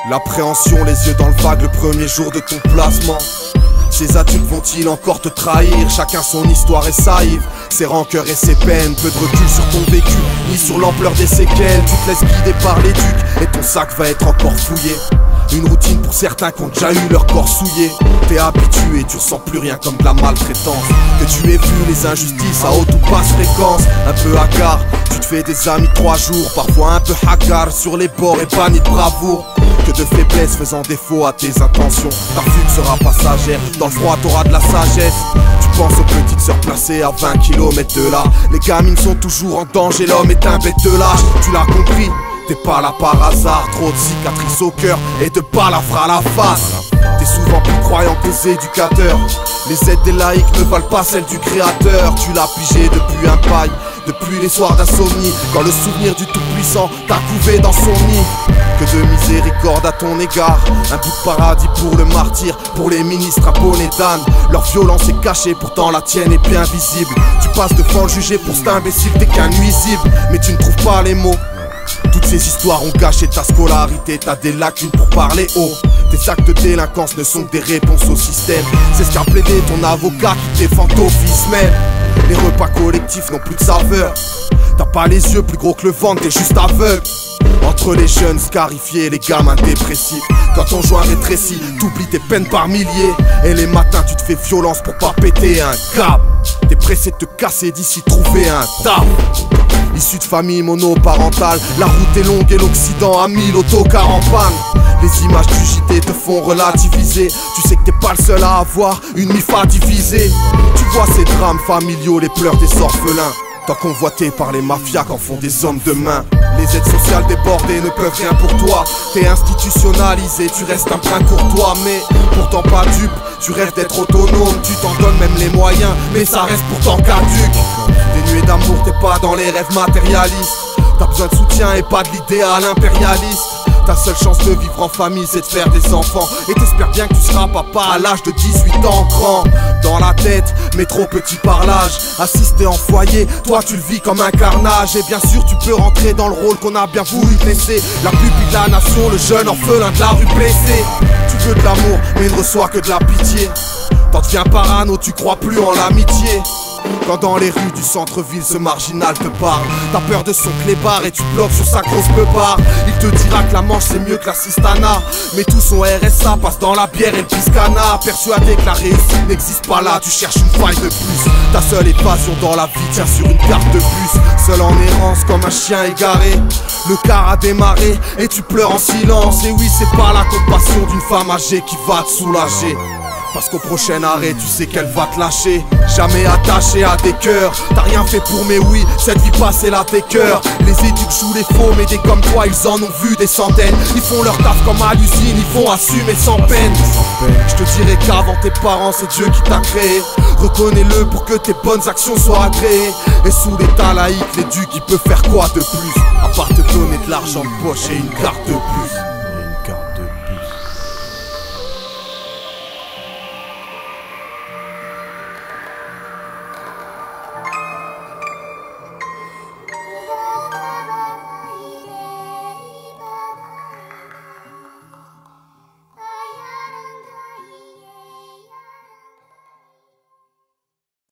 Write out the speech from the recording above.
L'appréhension, les yeux dans le vague, le premier jour de ton placement. Ces adultes vont-ils encore te trahir? Chacun son histoire et sa hive, ses rancœurs et ses peines. Peu de recul sur ton vécu, ni sur l'ampleur des séquelles. Tu te laisses guider par les ducs et ton sac va être encore fouillé. Une routine pour certains qui ont déjà eu leur corps souillé. T'es habitué, tu ressens plus rien comme de la maltraitance. Que tu aies vu les injustices à haute ou basse fréquence. Un peu hagard, tu te fais des amis 3 jours. Parfois un peu hagard sur les bords et banni de bravoure. Que de faiblesse faisant défaut à tes intentions. Ta fugue sera passagère, dans le froid t'auras de la sagesse. Tu penses aux petites sœurs placées à 20 km de là. Les gamines sont toujours en danger, l'homme est un bête de lâche. Tu l'as compris, t'es pas là par hasard. Trop de cicatrices au cœur et de balafres à la face. T'es souvent plus croyant que tes éducateurs. Les aides des laïcs ne valent pas celles du créateur. Tu l'as pigé depuis un paille, depuis les soirs d'insomnie, quand le souvenir du tout-puissant t'a couvé dans son nid. Que de miséricorde à ton égard, un bout de paradis pour le martyr, pour les ministres à bonnet d'âne. Leur violence est cachée, pourtant la tienne est bien visible. Tu passes devant le jugé pour cet imbécile, t'es qu'un nuisible, mais tu ne trouves pas les mots. Toutes ces histoires ont gâché ta scolarité, t'as des lacunes pour parler haut. Tes actes de délinquance ne sont que des réponses au système. C'est ce qu'a plaidé ton avocat qui défend d'office même. Les repas collectifs n'ont plus de saveur. T'as pas les yeux plus gros que le ventre, t'es juste aveugle. Entre les jeunes scarifiés et les gamins dépressifs, quand ton joint rétrécit, t'oublies tes peines par milliers. Et les matins tu te fais violence pour pas péter un câble. T'es pressé de te casser d'ici trouver un taf. Issu de famille monoparentale, la route est longue et l'Occident a mis l'autocar en panne. Les images du JT te font relativiser. Tu sais que t'es pas le seul à avoir une MIFA divisée. Tu vois ces drames familiaux, les pleurs des orphelins, tant convoités par les mafias qu'en font des hommes de main. Les aides sociales débordées ne peuvent rien pour toi. T'es institutionnalisé, tu restes un brin courtois. Mais pourtant pas dupe, tu rêves d'être autonome. Tu t'en donnes même les moyens, mais ça reste pourtant caduque. Dénué d'amour, t'es pas dans les rêves matérialistes. T'as besoin de soutien et pas de l'idéal impérialiste. Ta seule chance de vivre en famille, c'est de faire des enfants. Et t'espères bien que tu seras papa à l'âge de 18 ans grand. Dans la tête, mais trop petit par l'âge. Assisté en foyer, toi tu le vis comme un carnage. Et bien sûr tu peux rentrer dans le rôle qu'on a bien voulu te laisser. La pupille de la nation, le jeune orphelin de la rue blessé. Tu veux de l'amour, mais ne reçois que de la pitié. T'en deviens parano, tu crois plus en l'amitié. Quand dans les rues du centre-ville ce marginal te parle, t'as peur de son clébard et tu bloques sur sa grosse beubare. Il te dira que la manche c'est mieux que la cistana, mais tout son RSA passe dans la bière et le piscana. Persuadé que la réussite n'existe pas là, tu cherches une faille de plus. Ta seule évasion dans la vie tient sur une carte de bus. Seul en errance comme un chien égaré, le car a démarré et tu pleures en silence. Et oui, c'est pas la compassion d'une femme âgée qui va te soulager, parce qu'au prochain arrêt tu sais qu'elle va te lâcher. Jamais attaché à des cœurs, t'as rien fait pour mais oui, cette vie passée là tes cœurs. Les éduques jouent les faux mais des comme toi ils en ont vu des centaines. Ils font leur taf comme à l'usine, ils font assumer sans peine. Je te dirais qu'avant tes parents c'est Dieu qui t'a créé. Reconnais-le pour que tes bonnes actions soient agréées. Et sous l'état laïque l'éduc il peut faire quoi de plus, à part te donner de l'argent de poche et une carte de plus.